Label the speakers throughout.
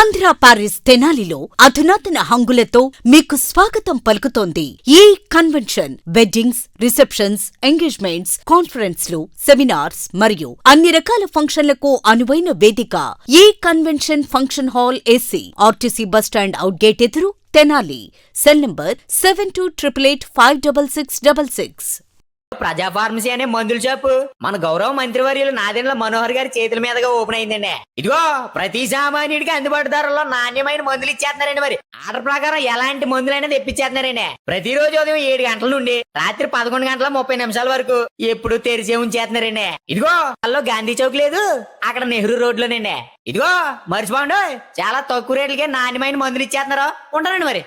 Speaker 1: Andhra Paris తెనాలిలో అధునాతన హంగులతో మీకు స్వాగతం పలుకుతోంది ఈ కన్వెన్షన్. వెడ్డింగ్స్, రిసెప్షన్స్, ఎంగేజ్మెంట్స్, కాన్ఫరెన్స్లు, సెమినార్స్ మరియు అన్ని రకాల ఫంక్షన్లకు అనువైన వేదిక. ఈ convention function hall AC, RTC bus stand out gate ఎదురు, తెనాలి. Cell number 7288566666.
Speaker 2: ప్రజా ఫార్మసీ అనే మందుల షాపు మన గౌరవ మంత్రివర్యులు నాదెండ్ల మనోహర్ గారి చేతుల మీదుగా ఓపెన్ అయిందండి. ఇదిగో ప్రతి సామాన్యుడికి అందుబాటు ధరలో నాణ్యమైన మందులు ఇచ్చేస్తున్నారండి. మరి ఆర్డర్ ప్రకారం ఎలాంటి మందులైనా తెప్పించేస్తున్నారండి. ప్రతిరోజు ఉదయం 7 గంటల నుండి రాత్రి 11 గంటల 30 నిమిషాల వరకు ఎప్పుడు తెరిచే ఉంచేస్తున్నారండి. ఇదిగో అల్లో గాంధీ చౌక్ లేదు, అక్కడ నెహ్రూ రోడ్లోనండి. ఇదిగో మర్చిపోండి, చాలా తక్కువ రేట్లకే నాణ్యమైన మందులు ఇచ్చేస్తున్నారు. ఉంటారండి మరి.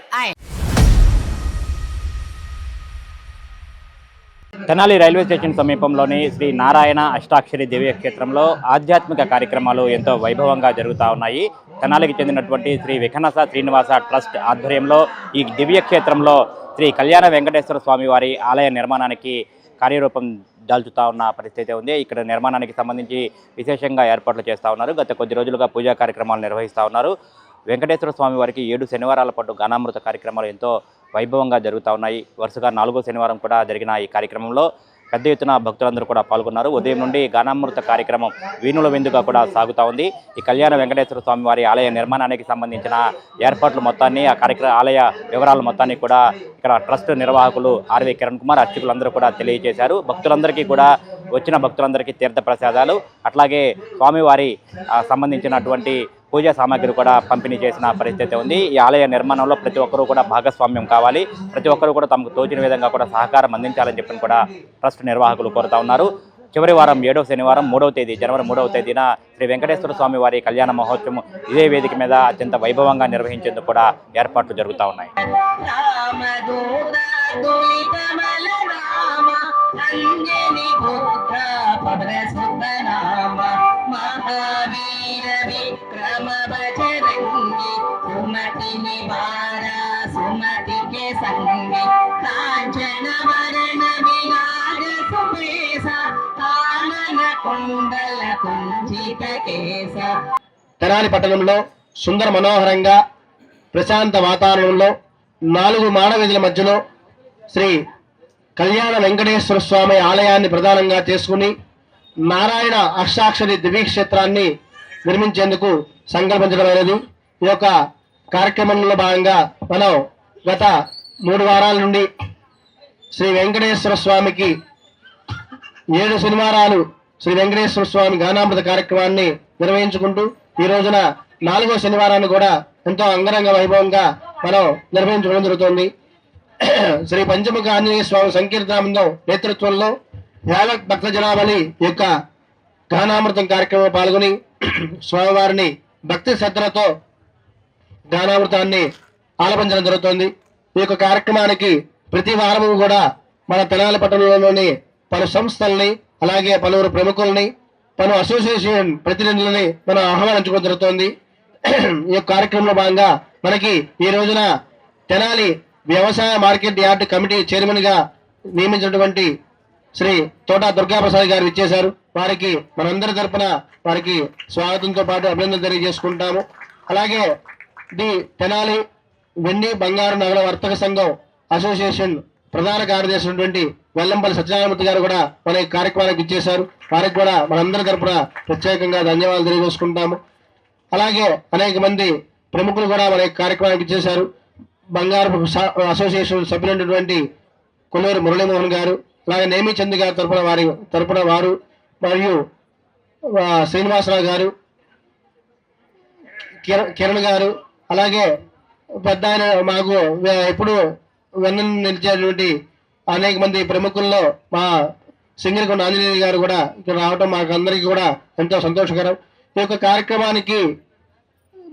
Speaker 3: తెనాలి రైల్వే స్టేషన్ సమీపంలోని శ్రీ నారాయణ అష్టాక్షరి దివ్య క్షేత్రంలో ఆధ్యాత్మిక కార్యక్రమాలు ఎంతో వైభవంగా జరుగుతూ ఉన్నాయి. తెనాలికి చెందినటువంటి శ్రీ వికనస శ్రీనివాస ట్రస్ట్ ఆధ్వర్యంలో ఈ దివ్య క్షేత్రంలో శ్రీ కళ్యాణ వెంకటేశ్వర స్వామి వారి ఆలయ నిర్మాణానికి కార్యరూపం దాల్చుతా ఉన్న పరిస్థితి ఉంది. ఇక్కడ నిర్మాణానికి సంబంధించి విశేషంగా ఏర్పాట్లు చేస్తూ ఉన్నారు. గత కొద్ది రోజులుగా పూజా కార్యక్రమాలు నిర్వహిస్తూ ఉన్నారు. వెంకటేశ్వర స్వామి వారికి 7 శనివారాల పాటు గానామృత కార్యక్రమాలు ఎంతో వైభవంగా జరుగుతూ ఉన్నాయి. వరుసగా 4వ శనివారం కూడా జరిగిన ఈ కార్యక్రమంలో పెద్ద ఎత్తున భక్తులందరూ కూడా పాల్గొన్నారు. ఉదయం నుండి గానామృత కార్యక్రమం వీణుల విందుగా కూడా సాగుతూ ఉంది. ఈ కళ్యాణ వెంకటేశ్వర స్వామి వారి ఆలయ నిర్మాణానికి సంబంధించిన ఏర్పాట్లు మొత్తాన్ని, ఆ ఆలయ వివరాల మొత్తాన్ని కూడా ఇక్కడ ట్రస్ట్ నిర్వాహకులు ఆర్వి కిరణ్ కుమార్, అర్చకులందరూ కూడా తెలియజేశారు. భక్తులందరికీ కూడా, వచ్చిన భక్తులందరికీ తీర్థ ప్రసాదాలు, అట్లాగే స్వామివారి సంబంధించినటువంటి పూజా సామాగ్రి కూడా పంపిణీ చేసిన పరిస్థితి ఉంది. ఈ ఆలయ నిర్మాణంలో ప్రతి ఒక్కరూ కూడా భాగస్వామ్యం కావాలి, ప్రతి ఒక్కరూ కూడా తమకు తోచిన విధంగా కూడా సహకారం అందించాలని చెప్పి కూడా ట్రస్ట్ నిర్వాహకులు కోరుతా ఉన్నారు. చివరి వారం 7వ శనివారం 3వ తేదీ జనవరి 3వ తేదీన శ్రీ వెంకటేశ్వర స్వామి వారి కళ్యాణ మహోత్సవం ఇదే వేదిక మీద అత్యంత వైభవంగా నిర్వహించేందుకు కూడా ఏర్పాట్లు జరుగుతూ ఉన్నాయి.
Speaker 4: తెనాలి పట్టణంలో సుందర మనోహరంగా ప్రశాంత వాతావరణంలో 4 మాడవీధుల మధ్యలో శ్రీ కళ్యాణ వెంకటేశ్వర స్వామి ఆలయాన్ని ప్రధానంగా చేసుకుని నారాయణ అష్టాక్షరి దివ్యక్షేత్రాన్ని నిర్మించేందుకు సంకల్పించడమైనది. ఈ యొక్క కార్యక్రమంలో భాగంగా మనం గత 3 వారాల నుండి శ్రీ వెంకటేశ్వర స్వామికి 7 శనివారాలు శ్రీ వెంకటేశ్వర స్వామి గానామృత కార్యక్రమాన్ని నిర్వహించుకుంటూ ఈ రోజున 4వ శనివారాన్ని కూడా ఎంతో అంగరంగ వైభవంగా మనం నిర్వహించుకోవడం జరుగుతుంది. శ్రీ పంచముఖ ఆంజనేయ స్వామి సంకీర్తనం నేతృత్వంలో యావత్ భక్త జనావళి యొక్క గానామృతం కార్యక్రమంలో పాల్గొని స్వామివారిని భక్తి శ్రద్ధలతో గానామృతాన్ని ఆలపించడం జరుగుతుంది. ఈ యొక్క కార్యక్రమానికి ప్రతి వారము కూడా మన తెనాలి పట్టణంలోని పలు సంస్థల్ని, అలాగే పలువురు ప్రముఖుల్ని, పలు అసోసియేషన్ ప్రతినిధులని మనం ఆహ్వానించుకోవడం జరుగుతుంది. ఈ యొక్క కార్యక్రమంలో భాగంగా మనకి ఈ రోజున తెనాలి వ్యవసాయ మార్కెట్ యార్డ్ కమిటీ చైర్మన్ గా నియమించినటువంటి శ్రీ తోటా దుర్గాప్రసాద్ గారు ఇచ్చేశారు. వారికి మనందరి తరపున వారికి స్వాగతంతో పాటు అభినందన తెలియజేసుకుంటాము. అలాగే ది తెనాలి వెండి బంగారు నగల వర్తక సంఘం అసోసియేషన్ ప్రధాన కార్యదర్శి అయినటువంటి వెల్లంపల్లి సత్యనారాయణమూర్తి గారు కూడా మన ఈ కార్యక్రమానికి ఇచ్చేశారు. వారికి కూడా మనందరి తరపున ప్రత్యేకంగా ధన్యవాదాలు తెలియజేసుకుంటాము. అలాగే అనేక మంది ప్రముఖులు కూడా మన కార్యక్రమానికి ఇచ్చేశారు. బంగారు అసోసియేషన్ సభ్యులైనటువంటి కొల్లూరు మురళీమోహన్ గారు, అలాగే నేమిచంద్ గారి తరపున వారు మరియు శ్రీనివాసరావు గారు, కిరణ్ గారు, అలాగే పెద్ద ఆయన మాకు ఎప్పుడు వెన్న నిలిచేటువంటి అనేక మంది ప్రముఖుల్లో మా సింగరికొండ ఆంజనేయ గారు కూడా ఇక్కడ రావటం మాకు అందరికీ కూడా ఎంతో సంతోషకరం. ఈ యొక్క కార్యక్రమానికి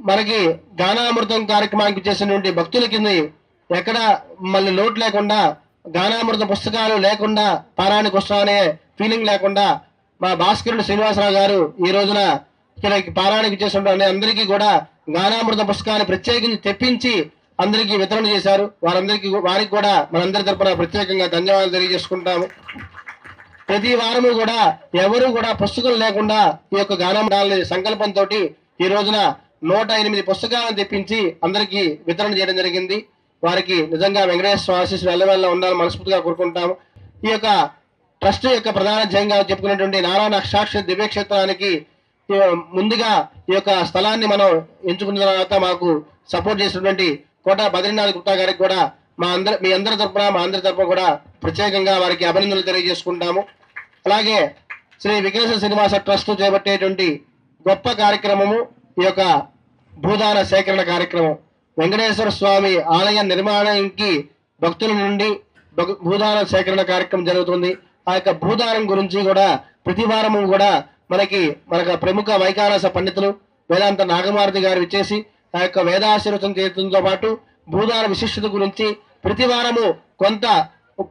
Speaker 4: మనకి గానామృతం కార్యక్రమానికి చేసినటువంటి భక్తుల కింద ఎక్కడ మళ్ళీ లోటు లేకుండా, గానామృత పుస్తకాలు లేకుండా పారాయణకు వస్తామనే ఫీలింగ్ లేకుండా మా భాస్కరుడు శ్రీనివాసరావు గారు ఈ రోజున ఇక్కడ పారాయణకి చేసిన అందరికీ కూడా గానామృత పుస్తకాన్ని ప్రత్యేకించి తెప్పించి అందరికీ వితరణ చేశారు. వారికి కూడా మనందరి తరపున ప్రత్యేకంగా ధన్యవాదాలు తెలియజేసుకుంటాము. ప్రతి వారము కూడా ఎవరు కూడా పుస్తకం లేకుండా ఈ యొక్క గానామృతాలని సంకల్పంతో ఈ రోజున 108 పుస్తకాలను తెప్పించి అందరికీ వితరణ చేయడం జరిగింది. వారికి నిజంగా వెంకటేశ్వర ఆశీస్సులు ఎల్లవెల్ల ఉండాలని మనస్ఫూర్తిగా కోరుకుంటాము. ఈ యొక్క ట్రస్ట్ యొక్క ప్రధాన ధ్యేయంగా చెప్పుకున్నటువంటి నారాయణ అష్టాక్షరి దివ్యక్షేత్రానికి ముందుగా ఈ యొక్క స్థలాన్ని మనం ఎంచుకున్న తర్వాత మాకు సపోర్ట్ చేసినటువంటి కోట బద్రీనాథ్ గుప్తా గారికి కూడా మీ అందరి తరపున మా అందరి తరపున కూడా ప్రత్యేకంగా వారికి అభినందనలు తెలియజేసుకుంటాము. అలాగే శ్రీ విఘ్నేశ్వర శ్రీనివాస ట్రస్ట్ చేపట్టేటువంటి గొప్ప కార్యక్రమము ఈ యొక్క భూదాన సేకరణ కార్యక్రమం. వెంకటేశ్వర స్వామి ఆలయ నిర్మాణానికి భక్తుల నుండి భూదాన సేకరణ కార్యక్రమం జరుగుతుంది. ఆ యొక్క భూదానం గురించి కూడా ప్రతి వారము కూడా మనకు ప్రముఖ వైకానస పండితులు వేదాంత నాగమారుతి గారు ఇచ్చేసి ఆ యొక్క వేదాశీర్వచనం చేయడంతో పాటు భూదాన విశిష్టత గురించి ప్రతి వారము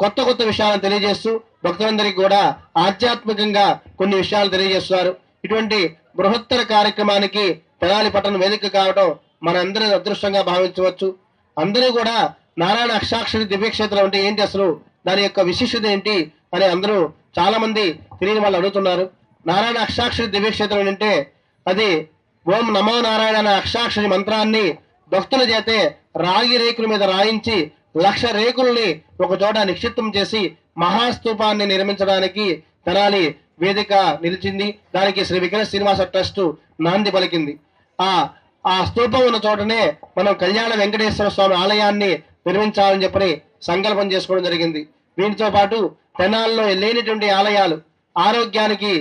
Speaker 4: కొత్త విషయాలను తెలియజేస్తూ భక్తులందరికీ కూడా ఆధ్యాత్మికంగా కొన్ని విషయాలు తెలియజేస్తున్నారు. ఇటువంటి బృహత్తర కార్యక్రమానికి తెనాలి పట్టణం వేదిక కావడం మన అందరి అదృష్టంగా భావించవచ్చు. అందరూ కూడా నారాయణ అష్టాక్షరి దివ్యక్షేత్రం అంటే ఏంటి, అసలు దాని యొక్క విశిష్టత ఏంటి అని అందరూ చాలా మంది తెలియని వాళ్ళు అడుగుతున్నారు. నారాయణ అష్టాక్షరి దివ్యక్షేత్రం అంటే అది ఓం నమో నారాయణ అనే అష్టాక్షరి మంత్రాన్ని భక్తుల చేతే రాగి రేకుల మీద రాయించి 1,00,000 రేకుల్ని ఒక చోట నిక్షిప్తం చేసి మహాస్తూపాన్ని నిర్మించడానికి తెనాలి వేదిక నిలిచింది. దానికి శ్రీ విఘ్నేశ్వర శ్రీనివాస ట్రస్ట్ నాంది పలికింది. ఆ స్తూపం ఉన్న చోటనే మనం కళ్యాణ వెంకటేశ్వర స్వామి ఆలయాన్ని నిర్మించాలని చెప్పని సంకల్పం చేసుకోవడం జరిగింది. వీటితో పాటు తెనాల్లో లేనిటువంటి ఆలయాలు, ఆరోగ్యానికి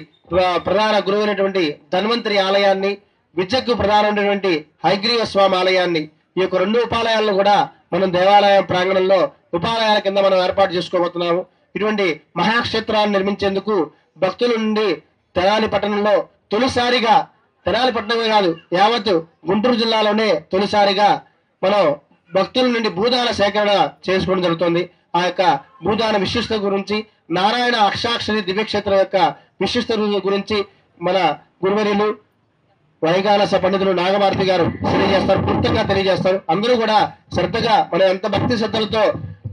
Speaker 4: ప్రధాన గురువు అయినటువంటి ధన్వంతరి ఆలయాన్ని, విద్యకు ప్రధానమైనటువంటి హయగ్రీవ స్వామి ఆలయాన్ని, ఈ యొక్క 2 ఉపాలయాలను కూడా మనం దేవాలయం ప్రాంగణంలో ఉపాలయాల కింద మనం ఏర్పాటు చేసుకోబోతున్నాము. ఇటువంటి మహాక్షేత్రాన్ని నిర్మించేందుకు భక్తుల నుండి తెనాలి పట్టణంలో తొలిసారిగా, తెనాలి పట్టణమే కాదు యావత్ గుంటూరు జిల్లాలోనే తొలిసారిగా మనం భక్తుల నుండి భూదాన సేకరణ చేసుకోవడం జరుగుతుంది. ఆ యొక్క భూదాన విశిష్టత గురించి, నారాయణ అష్టాక్షరి దివ్యక్షేత్రం యొక్క విశిష్టత గురించి మన గురువర్యులు వైకానస పండితులు నాగమారుతి గారు క్లుప్తంగా తెలియజేస్తారు. అందరూ కూడా శ్రద్ధగా మనం ఎంత భక్తి శ్రద్ధలతో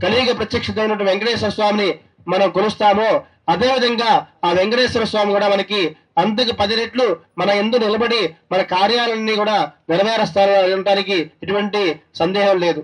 Speaker 4: కలియుగ ప్రత్యక్షమైనటువంటి వెంకటేశ్వర స్వామిని మనం కొలుస్తామో అదేవిధంగా ఆ వెంకటేశ్వర స్వామి కూడా మనకి అంతకు 10 రెట్లు మన యందు నిలబడి మన కార్యాలన్నీ కూడా నెరవేరుస్తారు అనడానికి ఎటువంటి సందేహం లేదు.